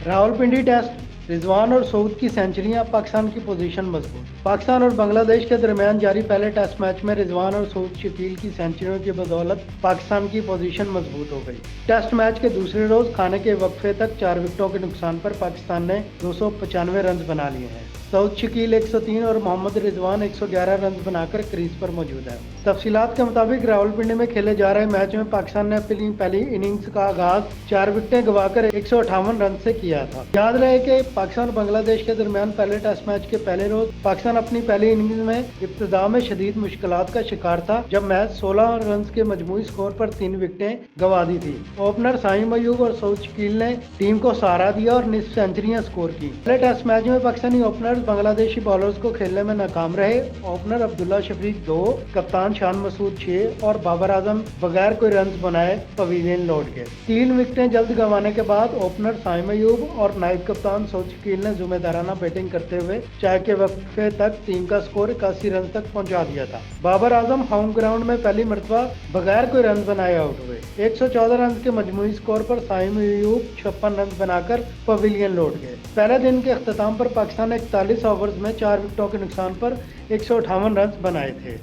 Rawalpindi test Rizwan और सऊद की सेंचुरियां, पाकिस्तान की पोजीशन मजबूत। पाकिस्तान और बांग्लादेश के दरमियान जारी पहले टेस्ट मैच में रिजवान और सऊद शकील की सेंचुरियों की बदौलत पाकिस्तान की पोजीशन मजबूत हो गई। टेस्ट मैच के दूसरे रोज खाने के वक्फे तक 4 विकेटों के नुकसान पर पाकिस्तान ने 295 रन बना लिए हैं। सऊद शकील 103 और मोहम्मद रिजवान 111 रन बनाकर क्रीज पर मौजूद है। तफसीलात के मुताबिक रावलपिंडी में खेले जा रहे मैच में पाकिस्तान ने अपनी पहली इनिंग्स का आगाज 4 विकेटें गंवाकर 158 रन से किया था। याद रहे कि पाकिस्तान और बांग्लादेश के दरमियान पहले टेस्ट मैच के पहले रोज पाकिस्तान अपनी पहली इनिंग्स में इब्तिदा में शदीद मुश्किलात का शिकार था, जब मैच 16 रन के मजमूई स्कोर पर 3 विकेटें गंवा दी थी। ओपनर साइम अयूब और सऊद शकील ने टीम को सहारा दिया और निस्फ सेंचुरियां स्कोर की। पहले टेस्ट मैच में पाकिस्तानी ओपनर बांग्लादेशी बॉलर्स को खेलने में नाकाम रहे। ओपनर अब्दुल्ला शफीक 2, कप्तान शान मसूद 6 और बाबर आजम बगैर कोई रन बनाए पवेलियन लौट गए। 3 विकेटें जल्द गंवाने के बाद ओपनर साइम अयूब और नायब कप्तान सऊद शकील ने जिम्मेदाराना बैटिंग करते हुए चाय के वक्फे तक टीम का स्कोर 81 रन तक पहुंचा दिया था। बाबर आजम होम ग्राउंड में पहली मरतबा बगैर कोई रन बनाए आउट हुए। 114 रन के मजमूई स्कोर पर साइम अयूब 56 रन बनाकर पवेलियन लौट गए। पहले दिन के अख्ताम पर पाकिस्तान ने 41 ओवर्स में 4 विकेटों के नुकसान पर 158 रन बनाए थे।